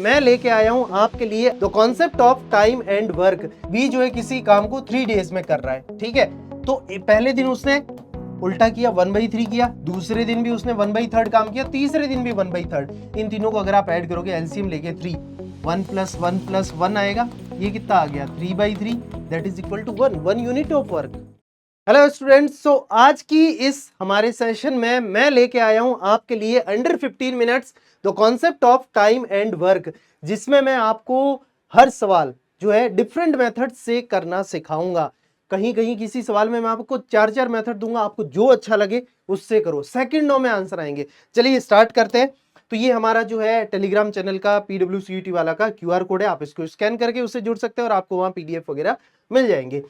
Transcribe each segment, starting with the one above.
मैं लेके आया हूं आपके लिए the concept of time and work. बी जो है किसी काम को 3 डेज में कर रहा है, ठीक है। तो पहले दिन उसने उल्टा किया, 1/3 किया, दूसरे दिन भी उसने 1/3 काम किया, तीसरे दिन भी 1/3। इन तीनों को अगर आप ऐड करोगे एलसीएम लेके 3, 1 + 1 + 1 आएगा। ये कितना आ गया 3/3, that is equal to 1 unit of work. Hello students, so आज की इस हमारे सेशन में मैं लेके आया हूं आपके लिए under 15 minutes the concept of time and work, जिसमें मैं आपको हर सवाल जो है डिफरेंट मेथड से करना सिखाऊंगा। कहीं कहीं किसी सवाल में मैं आपको 4 मेथड दूंगा, आपको जो अच्छा लगे उससे करो, सेकंडों में आंसर आएंगे। चलिए स्टार्ट करते हैं। तो ये हमारा जो है टेलीग्राम चैनल का PWCUT वाला का QR कोड है, आप इसको स्कैन करके उससे जुड़ सकते हैं और आपको वहां PDF वगैरह मिल जाएंगे।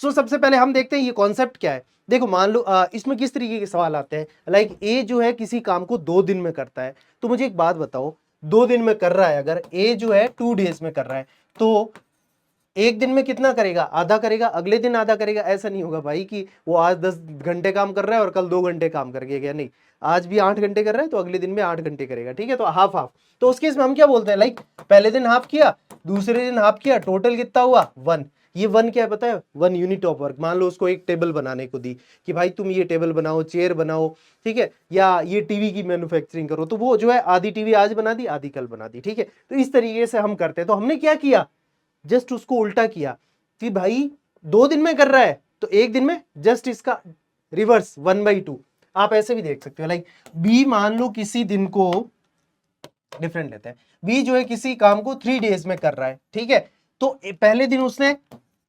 सो सबसे पहले हम देखते हैं ये कॉन्सेप्ट क्या है। देखो मान लो इसमें किस तरीके के सवाल आते हैं। लाइक ए जो है किसी काम को 2 दिन में करता है, तो मुझे एक बात बताओ, 2 दिन में कर रहा है, अगर ए जो है 2 डेज में कर रहा है, तो एक दिन में कितना करेगा, आधा करेगा, अगले दिन आधा करेगा। ऐसा नहीं होगा भाई कि वो आज 10 घंटे काम कर रहा है और कल 2 घंटे काम कर गया, नहीं, आज भी 8 घंटे कर रहा है तो अगले दिन में 8 घंटे करेगा, ठीक है। तो हाफ हाफ, तो उस केस में हम क्या बोलते हैं, लाइक पहले दिन हाफ किया, दूसरे दिन हाफ किया, टोटल कितना हुआ 1। ये 1 क्या है पता है, 1 यूनिट ऑफ वर्क। मान लो उसको एक टेबल बनाने को दी कि भाई तुम ये टेबल बनाओ, चेयर बनाओ, ठीक है, या ये टीवी की मैन्युफैक्चरिंग करो, तो वो जो है आधी टीवी आज बना दी, आधी कल बना दी, ठीक है। तो इस तरीके से हम करते हैं। तो हमने क्या किया, जस्ट उसको उल्टा किया कि भाई 2 दिन में कर रहा है तो एक दिन में जस्ट इसका रिवर्स 1/2। आप ऐसे भी देख सकते हो, लाइक बी मान लो किसी दिन को डिफरेंट लेते हैं, बी जो है किसी काम को 3 डेज में कर रहा है, ठीक है। तो पहले दिन उसने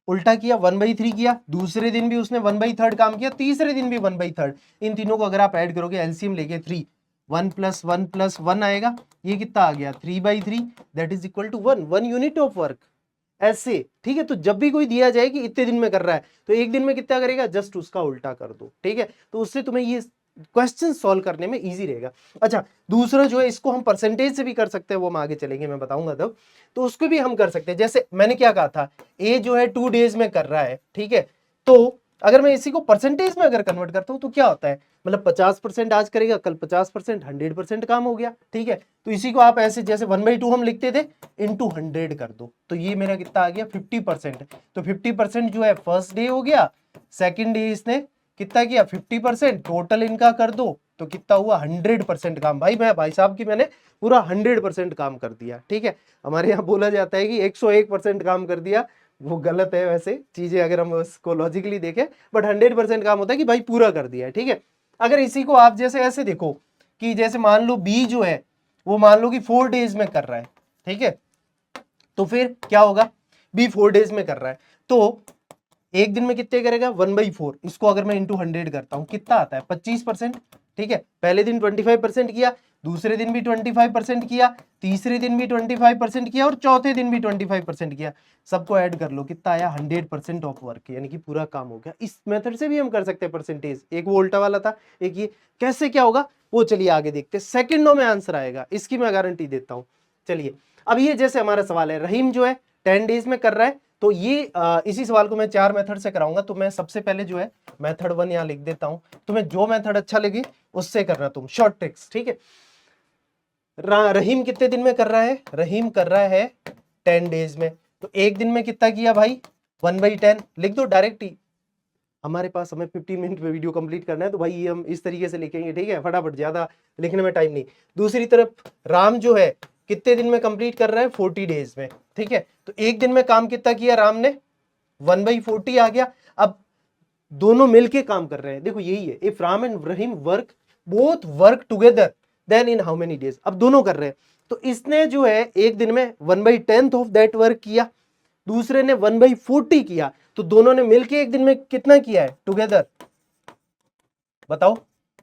उल्टा किया, 1/3 किया, दूसरे दिन भी उसने 1/3 काम किया, तीसरे दिन भी 1/3। इन तीनों को अगर आप ऐड करोगे एलसीएम लेके 3, 1 + 1 + 1 आएगा। ये कितना आ गया 3/3, that is equal to 1 unit of work. ऐसे, ठीक है। तो जब भी कोई दिया जाए कि इतने दिन में कर रहा है तो एक दिन में कितना करेगा, जस्ट उसका उल्टा कर दो, ठीक है। तो उससे तुम्हें ये क्वेश्चन सॉल्व करने में इजी रहेगा। अच्छा, दूसरा जो है इसको हम परसेंटेज से भी कर सकते हैं, वो हम आगे चलेंगे, मैं बताऊंगा तब। तो उसको भी हम कर सकते हैं। जैसे मैंने क्या कहा था, ए जो है 2 डेज में कर रहा है, ठीक है। तो अगर मैं इसी को परसेंटेज में अगर कन्वर्ट करता हूं तो क्या होता है, मतलब 50% आज करेगा, कल 50%, 100% काम हो गया, ठीक है। तो इसी को आप ऐसे जैसे 1/2 हम लिखते थे, इंटू 100 कर दो, तो ये मेरा कितना आ गया 50%। तो 50% जो है फर्स्ट डे हो गया, सेकेंड डे इसने कितना किया 50%, टोटल इनका कर दो तो कितना हुआ 100% काम। भाई साहब की मैंने पूरा 100% काम कर दिया, ठीक है। हमारे यहाँ बोला जाता है कि 101% काम कर दिया, वो गलत है वैसे चीजें अगर हम उसको लॉजिकली देखें, बट 100% काम होता है कि भाई पूरा कर दिया है, ठीक है। अगर इसी को आप जैसे ऐसे देखो कि जैसे मान लो बी जो है वो मान लो कि 4 डेज में कर रहा है, ठीक है। तो फिर क्या होगा, बी 4 डेज में कर रहा है तो एक दिन में कितने करेगा 1/4। इसको अगर मैं इंटू 100 करता हूं कितना आता है 25%, ठीक है। पहले दिन 25% किया, दूसरे दिन भी 25% किया, तीसरे दिन भी 25% किया और चौथे दिन भी 25% किया। सबको ऐड कर लो कितना आया 100% ऑफ वर्क, यानी कि पूरा काम हो गया। इस मेथड से भी हम कर सकते हैं परसेंटेज। एक वो उल्टा वाला था, एक ये। कैसे क्या होगा वो चलिए आगे देखते हैं, सेकंडों में आंसर आएगा, इसकी मैं गारंटी देता हूं। चलिए अब ये जैसे हमारा सवाल है, रहीम जो है 10 डेज में कर रहा है, तो ये इसी सवाल को मैं 4 मेथड से कराऊंगा। तो मैं सबसे पहले जो है मेथड 1 यहां लिख देता हूं, तुम्हें जो मेथड अच्छा लगे उससे करना तुम, शॉर्ट ट्रिक्स, ठीक है। रहीम कितने दिन में कर रहा है, रहीम कर रहा है 10 डेज में, तो एक दिन में कितना किया भाई 1/10 लिख दो डायरेक्ट ही। हमारे पास हमें 15 मिनट में वीडियो कंप्लीट करना है, तो भाई ये हम इस तरीके से लिखेंगे, ठीक है, फटाफट, ज्यादा लिखने में टाइम नहीं। दूसरी तरफ राम जो है कितने दिन में कंप्लीट कर रहा है 40 डेज में, ठीक है। तो एक दिन में काम कितना किया राम ने 1/40 आ गया। अब दोनों मिलके काम कर रहे हैं, देखो यही है, if Ram and Rahim work, both work together, then in how many days. अब दोनों कर रहे हैं, तो इसने जो है एक दिन में 1/10 ऑफ दैट वर्क किया, दूसरे ने 1/40 किया, तो दोनों ने मिलके एक दिन में कितना किया है टुगेदर, बताओ।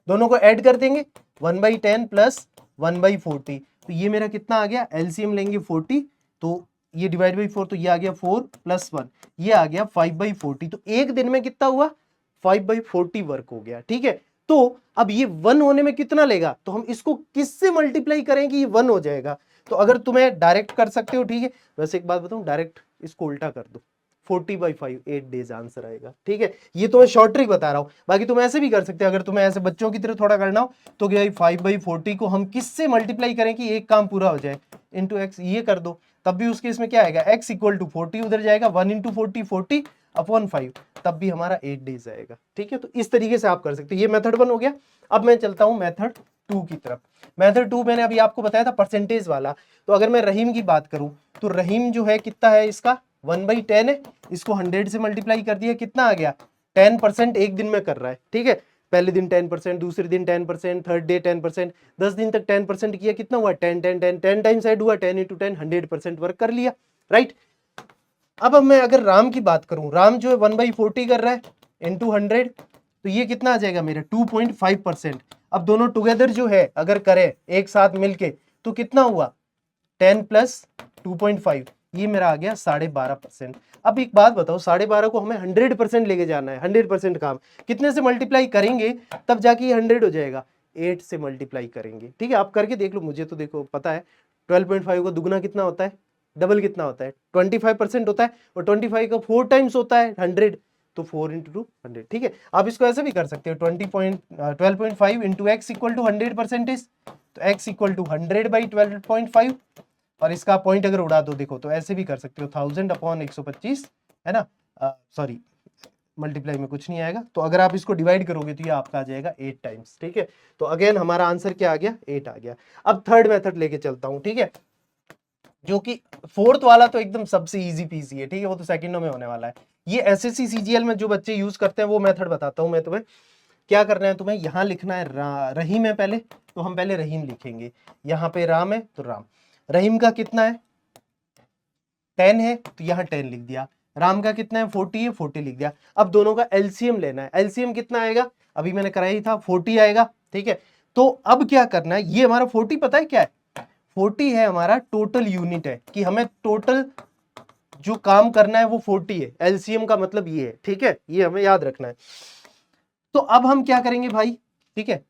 दोनों को ऐड कर देंगे 1/10 प्लस 1/40, तो ये मेरा कितना आ गया, एलसीएम लेंगे 40, तो ये डिवाइड बाई 4, तो ये आ गया 4 + 1, ये आ गया 5/40। तो एक दिन में कितना हुआ 5/40 वर्क हो गया, ठीक है। तो अब ये 1 होने में कितना लेगा, तो हम इसको किससे मल्टीप्लाई करें कि ये 1 हो जाएगा। तो अगर तुम्हें डायरेक्ट कर सकते हो, ठीक है। वैसे एक बात बताऊं, डायरेक्ट इसको उल्टा कर दो, 40/5 8 डेज आंसर आएगा, ठीक है। ये तो मैं शॉर्ट ट्रिक बता रहा हूं, बाकी तुम ऐसे भी कर सकते हो। अगर तुम्हें ऐसे बच्चों की तरह थोड़ा करना हो तो क्या 5/40 को हम किससे मल्टीप्लाई करें कि एक काम पूरा हो जाए, इंटू एक्स, ये कर दो, तब भी उसके इसमें क्या आएगा, x इक्वल टू 40 उधर जाएगा, 1 इंटू 40 40 अपॉन 5, तब भी हमारा 8 डेज आएगा। ठीक है, तो इस तरीके से आप कर सकते हो। ये मेथड 1 हो गया। अब मैं चलता हूं मेथड 2 की तरफ। मेथड 2 मैंने अभी आपको बताया था परसेंटेज वाला। तो अगर मैं रहीम की बात करूं तो रहीम जो है कितना है, इसका 1/10 है, इसको 100 से मल्टीप्लाई कर दिया, कितना आ गया, 10% एक दिन में कर रहा है। ठीक है, पहले दिन 10%, दूसरे दिन 10%, थर्ड डे 10%, 10 दिन तक 10% किया, कितना हुआ 10 10 10 10 टाइम्स ऐड हुआ, 10 इंटू 10 100% वर्क कर लिया, राइट। अब मैं अगर राम की बात करूं, राम जो है 1/40 कर रहा है इंटू 100, तो ये कितना आ जाएगा मेरे 2.5%। अब दोनों टुगेदर जो है अगर करें एक साथ मिलके तो कितना हुआ 10 प्लस 2.5, ये मेरा आ गया 12.5%। अब एक बात बताओ, 12.5 को हमें 100% लेके जाना है, 100% काम कितने से मल्टीप्लाई करेंगे तब जाके ये 100 हो जाएगा, 8 से मल्टीप्लाई करेंगे। ठीक है, आप करके देख लो, मुझे तो देखो पता है 12.5 को दुगना कितना होता है, डबल कितना होता है 25% होता है, और 25 का 4 टाइम्स होता है 100, तो 4 इंटू 100। ठीक है, आप इसको ऐसे भी कर सकते हो 12.5 इंटू एक्स इक्वल टू 100%, तो x इक्वल टू 100/12.5, और इसका पॉइंट अगर उड़ा दो देखो तो ऐसे भी कर सकते हो 1000/125, है ना, सॉरी मल्टीप्लाई में कुछ नहीं आएगा, तो अगर आप इसको डिवाइड करोगे तो ये आपका आ जाएगा 8 टाइम्स। ठीक है, तो अगेन हमारा आंसर क्या आ गया, 8 आ गया। अब थर्ड मेथड लेके चलता हूं, ठीक है, जो कि फोर्थ वाला तो एकदम सबसे इजी पीसी है। ठीक है, वो तो सेकंडों में होने वाला है। ये एसएससी सीजीएल में जो बच्चे यूज करते हैं वो मेथड बताता हूं मैं तुम्हें। क्या करना है तुम्हें, यहां लिखना है रहीम है पहले, तो हम पहले रहीम लिखेंगे, यहाँ पे राम है तो राम, रहीम का कितना है 10 है तो यहाँ 10 लिख दिया, राम का कितना है 40 है 40 लिख दिया। अब दोनों का एलसीएम लेना है, एलसीएम कितना आएगा, अभी मैंने कराया ही था 40 आएगा। ठीक है, तो अब क्या करना है, ये हमारा 40 पता है क्या है, 40 है हमारा टोटल यूनिट है, कि हमें टोटल जो काम करना है वो 40 है, एलसीएम का मतलब ये है। ठीक है, ये हमें याद रखना है। तो अब हम क्या करेंगे भाई, ठीक है,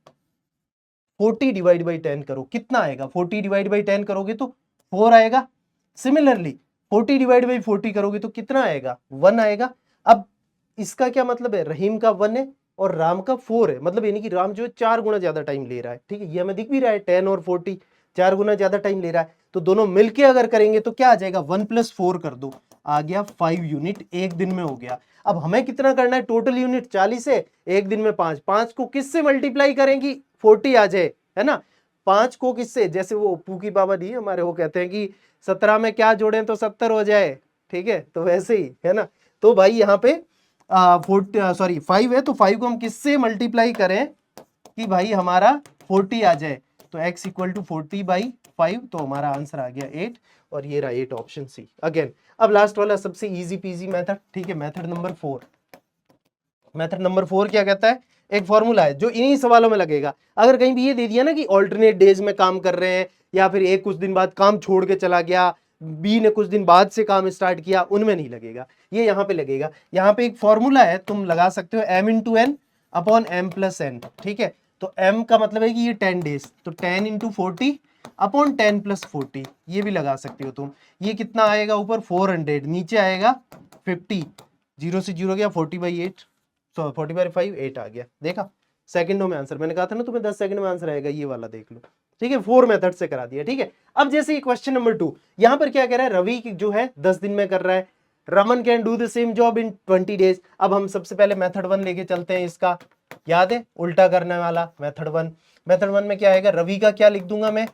40 डिवाइड बाई 10 करो, कितना आएगा, 40 डिवाइड बाई 10 करोगे तो 4 आएगा। सिमिलरली 40 डिवाइड बाई 40 करोगे तो कितना आएगा, 1 आएगा। अब इसका क्या मतलब है, रहीम का 1 है और राम का 4 है, मतलब यानी कि राम जो है 4 गुना ज्यादा टाइम ले रहा है। ठीक है, ये हमें दिख भी रहा है 10 और 40 4 गुना ज्यादा टाइम ले रहा है, तो दोनों मिलके अगर करेंगे तो क्या आ जाएगा, 1 + 4 कर दो, आ गया 5 यूनिट, एक दिन में हो गया। अब हमें कितना करना है, टोटल यूनिट 40 है, एक दिन में 5, 5 को किससे मल्टीप्लाई करेंगी 40 आ जाए, है ना, 5 को किससे, जैसे वो पूकी बाबा नहीं हमारे, वो कहते हैं कि 17 में क्या जोड़ें तो 70 हो जाए। ठीक है, तो वैसे ही है ना, तो भाई यहाँ पे 5 है, तो 5 को हम किससे मल्टीप्लाई करें कि भाई हमारा 40 आ जाए, तो x इक्वल टू 40/5, तो हमारा आंसर आ गया 8, और ये रहा 8 ऑप्शन सी। अगेन अब लास्ट वाला सबसे इजी पीजी मेथड, ठीक है, मेथड नंबर 4। मेथड नंबर 4 क्या कहता है, एक फॉर्मूला है जो इन्हीं सवालों में लगेगा। अगर कहीं भी ये दे दिया ना कि ऑल्टरनेट डेज में काम कर रहे हैं, या फिर एक कुछ दिन बाद काम छोड़ के चला गया, बी ने कुछ दिन बाद से काम स्टार्ट किया, उनमें नहीं लगेगा, ये यहाँ पे लगेगा। यहाँ पे एक फॉर्मूला है, तुम लगा सकते हो m into n upon m plus n. ठीक है, तो m का मतलब है कि ये 10 डेज, तो 10 इंटू 40 अपॉन 10 + 40, ये भी लगा सकते हो तुम। ये कितना आएगा, ऊपर 400, नीचे आएगा 50, 0 से 0 गया 40/8, 40/5 8 आ गया। देखा, सेकंडों में आंसर, मैंने कहा था ना तुम्हें 10 सेकंड में आंसर आएगा, ये वाला देख लो। ठीक है, 4 मेथड से करा दिया। ठीक है, अब जैसे क्वेश्चन नंबर 2, यहां पर क्या कह रहा है, रवि जो है 10 दिन में कर रहा है, Raman can do the same job in 20 days. अब हम सबसे पहले मेथड 1 लेके चलते हैं, इसका याद है उल्टा करने वाला मेथड 1। मेथड 1 में क्या आएगा, रवि का क्या लिख दूंगा मैं,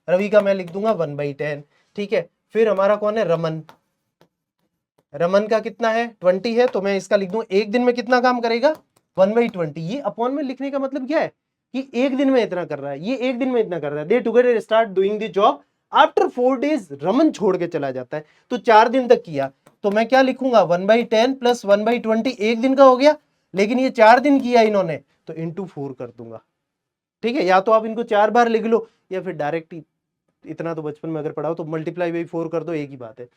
रवि का मैं लिख दूंगा 1/10। ठीक है, फिर हमारा कौन है, रमन, रमन का कितना है 20 है, तो मैं इसका लिख दूं एक दिन में कितना काम करेगा 1/20। ये अपॉन में लिखने का मतलब क्या है कि एक दिन में इतना कर रहा है, ये एक दिन में इतना कर रहा है। दे together start doing the job after 4 days, Raman छोड़ के चला जाता है, तो 4 दिन तक किया, तो मैं क्या लिखूंगा 1/10 + 1/20, एक दिन का हो गया, लेकिन ये 4 दिन किया इन्होंने, तो इंटू 4 कर दूंगा। ठीक है, या तो आप इनको 4 बार लिख लो, या फिर डायरेक्ट इतना तो बचपन में अगर पढ़ाओ तो मल्टीप्लाई बाई 4 कर दो, एक ही बात है।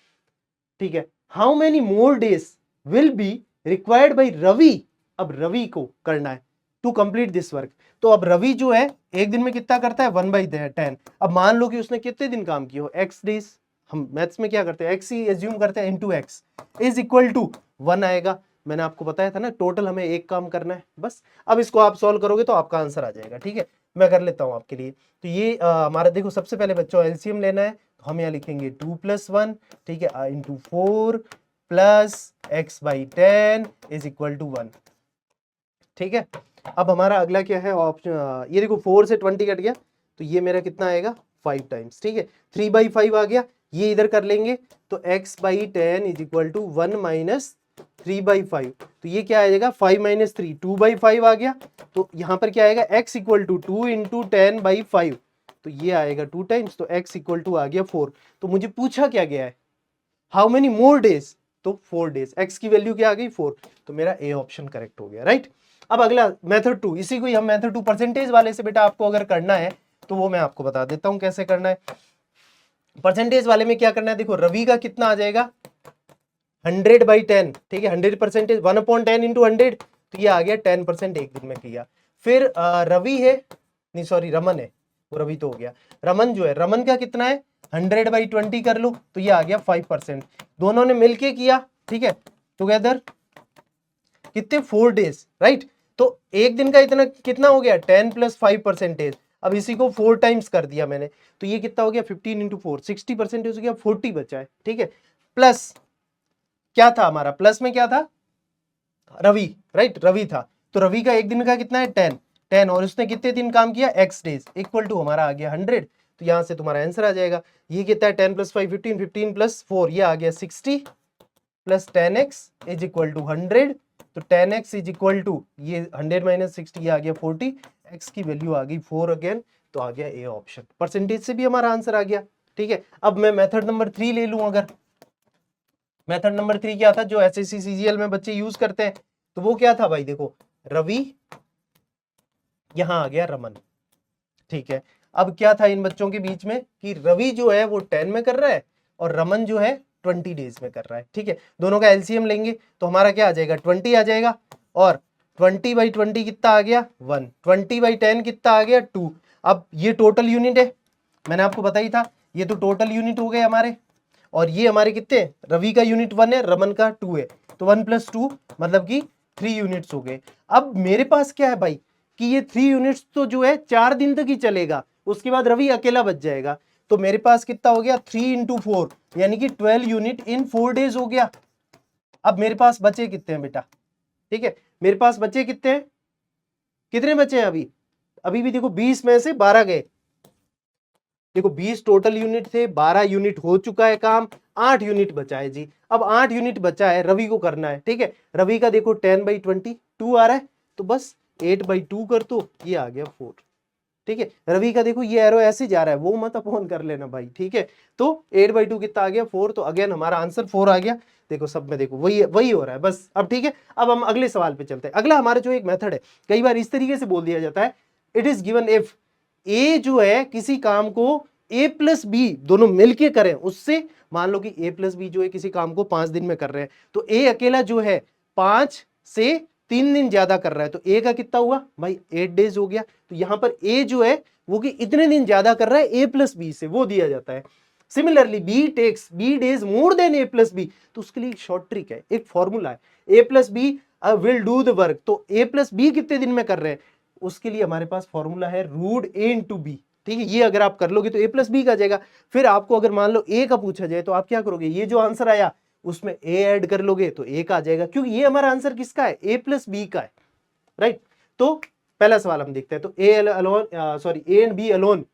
ठीक है, how many more days will be required by Ravi, अब रवि को करना है टू कंप्लीट दिस वर्क। तो अब रवि जो है एक दिन में कितना करता है 1/10। अब मान लो कि उसने कितने दिन काम किया हो, x डेज, हम मैथ्स में क्या करते हैं x ही एज्यूम करते हैं, into x is equal to 1 आएगा। मैंने आपको बताया था ना टोटल हमें एक काम करना है बस। अब इसको आप सॉल्व करोगे तो आपका आंसर आ जाएगा। ठीक है, मैं कर लेता हूं आपके लिए। तो ये हमारा देखो, सबसे पहले बच्चों एलसीएम लेना है, तो हम यहाँ लिखेंगे 2+1, ठीक है, into 4 plus x/10 is equal to 1, ठीक है। अब हमारा अगला क्या है ऑप्शन, ये देखो 4 से 20 कट गया, तो ये मेरा कितना आएगा 5 टाइम्स, ठीक है, 3/5 आ गया, ये इधर कर लेंगे, तो x/10 is equal to 1 minus 3/5, तो ये क्या आएगा 5 माइनस 3, 2/5 आ गया, तो यहाँ पर क्या आएगा x इक्वल टू 2 इंटू 10/5, तो ये आएगा 2 टाइम्स, तो x इक्वल टू आ गया 4। तो मुझे पूछा क्या गया है, हाउ मेनी मोर डेज, तो 4 डेज, x की वैल्यू क्या आ गई 4, तो मेरा ए ऑप्शन करेक्ट हो गया, राइट। अब अगला मेथड 2, इसी को ही हम मेथड 2 परसेंटेज वाले से बेटा आपको अगर करना है तो वो मैं आपको बता देता हूं कैसे करना है। परसेंटेज वाले में क्या करना है, देखो रवि का कितना आ जाएगा 100/10, ठीक है, 100%, 1/10 इंटू 100, तो ये आ गया 10% एक दिन में किया। फिर रवि है, नहीं सॉरी रमन है, वो रवि तो हो गया, रमन जो है, रमन का कितना है 100/20 कर लो, तो ये आ गया 5%, दोनों ने मिलके किया, ठीक है, टुगेदर कितने 4 डेज, राइट। तो एक दिन का इतना कितना हो गया 10 + 5%। अब इसी को 4 टाइम्स कर दिया मैंने, तो ये कितना हो गया 15 इंटू 4, 60% हो गया, 40 बचा है, ठीक है। प्लस क्या था हमारा, प्लस में क्या था रवि, राइट, रवि था, तो रवि का एक दिन का कितना है 10 और उसने कितने दिन काम किया x डेज, इक्वल टू हमारा आ गया 100, तो यहां से तुम्हारा आंसर आ जाएगा, ये कितना है 10 + 5 15, 15 + 4 ये आ गया 60 plus 10x is equal to 100, तो 10x इज इक्वल टू ये 100 माइनस 60 ये आ गया 40, x की वैल्यू आ गई 4 अगेन, तो आ गया ए ऑप्शन, परसेंटेज से भी हमारा आंसर आ गया, ठीक है। अब मैं मेथड नंबर 3 ले लूं, अगर मेथड नंबर 3 क्या था जो एसएससी सीजीएल में बच्चे यूज करते हैं, तो वो क्या था भाई, देखो रवि, यहां आ गया रमन, ठीक है। अब क्या था इन बच्चों के बीच में कि रवि जो है वो 10 में कर रहा है और रमन जो है 20 डेज में कर रहा है, ठीक है। दोनों का एलसीएम लेंगे तो हमारा क्या आ जाएगा 20 आ जाएगा, और 20/20 कितना आ गया 1, 20/10 कितना आ गया 2। अब ये टोटल यूनिट है, मैंने आपको बताई था, ये तो टोटल यूनिट हो गए हमारे, और ये हमारे कितने, रवि का यूनिट 1 है, रमन का 2 है, तो 1 + 2 मतलब कि 3 यूनिट्स हो गए। अब मेरे पास क्या है भाई कि ये 3 यूनिट्स तो जो है 4 दिन तक ही चलेगा, उसके बाद रवि अकेला बच जाएगा, तो मेरे पास कितना हो गया 3 इंटू 4 यानी कि 12 यूनिट इन 4 डेज हो गया। अब मेरे पास बचे कितने हैं बेटा, ठीक है, मेरे पास बचे कितने हैं, कितने बचे हैं अभी, अभी भी देखो 20 में से 12 गए, देखो 20 टोटल यूनिट थे, 12 यूनिट हो चुका है काम, 8 यूनिट बचा है जी। अब 8 यूनिट बचा है, रवि को करना है, ठीक है, रवि का देखो 10/20 2 आ रहा है, तो बस 8/2 कर दो, ये आ गया 4, ठीक है। रवि का देखो ये एरो ऐसे जा रहा है, वो मत अपॉन कर लेना भाई, ठीक है। तो 8/2 कितना आ गया 4, तो अगेन हमारा आंसर 4 आ गया, देखो सब में देखो वही वही हो रहा है बस। अब ठीक है, अब हम अगले सवाल पे चलते हैं। अगला हमारा जो एक मेथड है, कई बार इस तरीके से बोल दिया जाता है, इट इज गिवन इफ ए जो है किसी काम को a + b दोनों मिलके करें, उससे मान लो कि a + b जो है किसी काम को 5 दिन में कर रहे हैं, तो a अकेला जो है 5 से 3 दिन ज्यादा कर रहा है, तो a का कितना हुआ भाई 8 डेज हो गया। तो यहां पर a जो है वो कि इतने दिन ज्यादा कर रहा है a + b से, वो दिया जाता है। Similarly b takes b days more than a + b, तो उसके लिए एक शॉर्ट ट्रिक है, एक फॉर्मूला है, a + b will do the work, तो a + b कितने दिन में कर रहे हैं, उसके लिए हमारे पास फॉर्मूला है √a/b, ठीक है। ये अगर आप कर लोगे तो a + b का जाएगा। फिर आपको अगर मान लो a का पूछा जाए तो आप क्या करोगे, ये जो आंसर आया उसमें a ऐड कर लोगे तो a का आ जाएगा, क्योंकि ये हमारा आंसर किसका है a + b का है, राइट। तो पहला सवाल हम देखते हैं, तो a alone sorry a and b alone,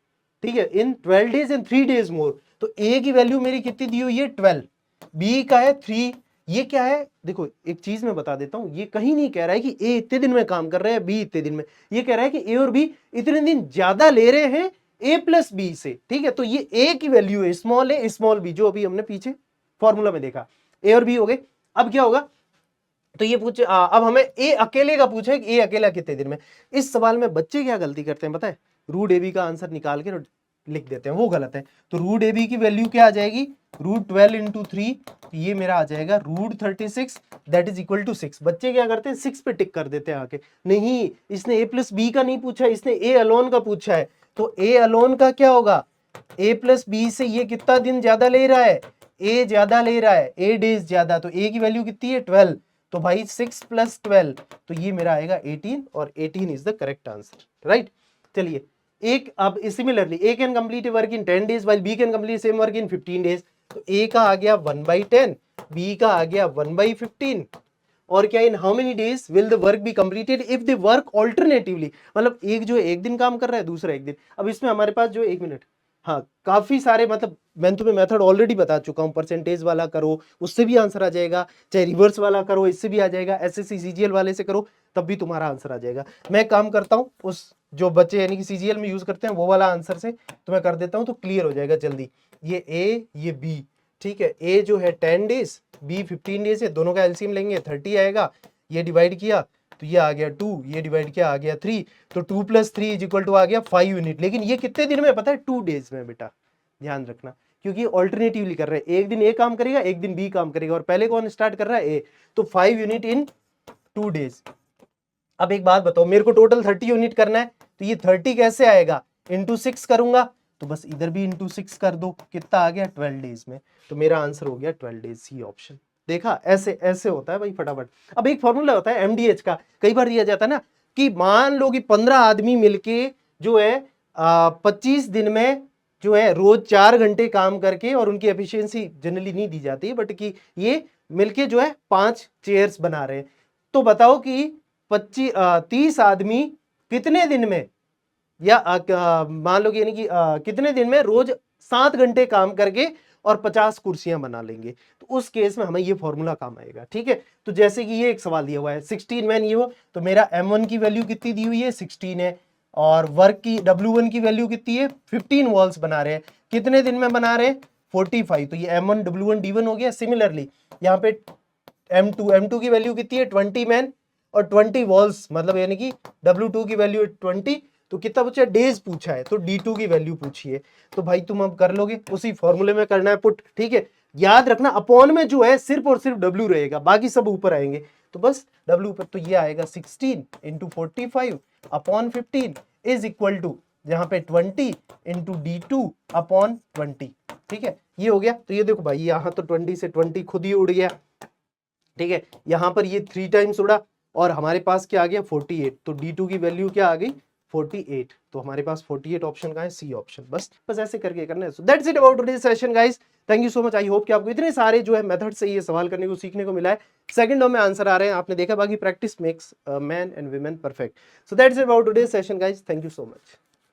ठीक है, इन 12 डेज एंड 3 डेज मोर, तो a की वैल्यू मेरी कितनी दी हुई है 12, b का है 3, ये क्या है देखो एक चीज मैं बता देता हूं, ये कहीं नहीं कह रहा है कि a इतने दिन में काम कर रहे हैं b इतने दिन में, ये कह रहा है कि a और b इतने दिन ज्यादा ले रहे हैं a + b से, ठीक है। तो ये a की वैल्यू है स्मॉल a स्मॉल b, जो अभी हमने पीछे फॉर्मूला में देखा, a और b हो गए। अब क्या होगा, तो ये पूछे अब हमें ए अकेले का पूछे कि ए अकेला कितने दिन में। इस सवाल में बच्चे क्या गलती करते हैं पता है, √ab का आंसर निकाल के लिख देते हैं, वो गलत है। तो √ab की वैल्यू क्या आ जाएगी √12 × 3, ये मेरा आ जाएगा √36 दैट इज इक्वल टू 6। बच्चे क्या करते हैं 6 पे टिक कर देते हैं आके, नहीं इसने a + b का नहीं पूछा, इसने a अलोन का पूछा है। तो a अलोन का क्या होगा, a + b से ये कितना दिन ज्यादा ले रहा है, a ज्यादा ले रहा है, a डेज ज्यादा, तो a की वैल्यू कितनी है 12, तो भाई 6 + 12, तो ये मेरा आएगा 18, और 18 is the correct answer, right. चलिए एक अब similarly A can complete work in 10 days while B can complete same work in 15 days। तो ए का आ गया 1/10, बी का आ गया 1/15। और क्या, इन how many days will the work be completed if the work alternatively, मतलब एक जो एक दिन काम कर रहा है, दूसरा एक दिन। अब इसमें हमारे पास जो, एक मिनट, हाँ काफी सारे, मतलब मैं तुम्हें मेथड ऑलरेडी बता चुका हूँ। परसेंटेज वाला करो, उससे भी आंसर आ जाएगा, चाहे रिवर्स वाला करो, इससे भी आ जाएगा, एसएससी सीजीएल वाले से करो तब भी तुम्हारा आंसर आ जाएगा। मैं काम करता हूँ उस जो बच्चे यानी कि सीजीएल में यूज करते हैं वो वाला आंसर से, तो मैं कर देता हूँ तो क्लियर हो जाएगा जल्दी। ये ए, ये बी, ठीक है। ए जो है 10 days, बी 15 days है, दोनों का एलसीएम लेंगे 30 आएगा, ये डिवाइड किया तो ये आ गया 2, ये डिवाइड किया आ गया 3, तो 2 + 3 इज इक्वल टू आ गया 5 यूनिट। लेकिन ये कितने दिन में पता है, 2 days में बेटा, ध्यान रखना, क्योंकि ऑल्टरनेटिवली कर रहे हैं, एक दिन ए काम करेगा, एक दिन बी काम करेगा, और पहले कौन स्टार्ट कर रहा है, ए, तो 5 यूनिट इन 2 days। अब एक बात बताओ, मेरे को टोटल 30 यूनिट करना है, तो ये 30 कैसे आएगा, इंटू 6 करूंगा, तो बस इधर भी इंटू 6 कर दो, कितना आ गया 12 days में। तो मेरा आंसर हो गया 12 days, सी ऑप्शन। देखा, ऐसे ऐसे होता है भाई फटाफट। अब एक फॉर्मूला होता है एमडीएच का, कई बार दिया जाता है ना, कि मान लो कि 15 आदमी मिलके जो है 25 दिन में जो है रोज 4 घंटे काम करके, और उनकी एफिशिएंसी जनरली नहीं दी जाती है, बट कि ये मिलके जो है 5 चेयर्स बना रहे हैं। तो बताओ कि 30 आदमी कितने दिन में, या मान लो कि यानी कि कितने दिन में रोज 7 घंटे काम करके और 50 कुर्सियां बना लेंगे। तो उस केस में हमें ये फॉर्मूला काम आएगा, ठीक है। तो जैसे कि ये एक सवाल दिया हुआ है 16 मैन ये हो, तो मेरा M1 की वैल्यू कितनी दी हुई है, 16 है, और वर्क की W1 की वैल्यू कितनी है, 15 वॉल्स बना रहे हैं, कितने दिन में बना रहे हैं, 45। तो ये M1 W1 D1 हो गया। सिमिलरली यहाँ पे M2 की वैल्यू कितनी है, 20 मैन और 20 वॉल्स, मतलब यानी कि W2 की वैल्यू 20, तो कितना पूछा, डेज पूछा है, तो D2 की वैल्यू पूछी है। तो भाई तुम अब कर लोगे, उसी फॉर्मूले में करना है पुट, ठीक है। याद रखना अपॉन में जो है सिर्फ और सिर्फ W रहेगा, बाकी सब ऊपर आएंगे, तो बस W ऊपर। तो ये आएगा 16 × 45 अपॉन 15 इज इक्वल टू, जहां पे 20 × D2 अपॉन 20, ठीक है। ये हो गया। तो ये देखो भाई, यहाँ तो 20 से 20 खुद ही उड़ गया, ठीक है। यहां पर ये 3 टाइम्स उड़ा, और हमारे पास क्या आ गया, 48। तो D2 की वैल्यू क्या आ गई, 48। तो हमारे पास 48 ऑप्शन का है, सी ऑप्शन। बस ऐसे करके करना है। So that's it about today session guys. Thank you so much. I hope कि आपको इतने सारे जो है मेथड से ये सवाल करने को सीखने को मिला है। सेकंडों में आंसर आ रहे हैं, आपने देखा। बाकी practice makes man and women perfect. So that's it about today session guys. Thank you so much.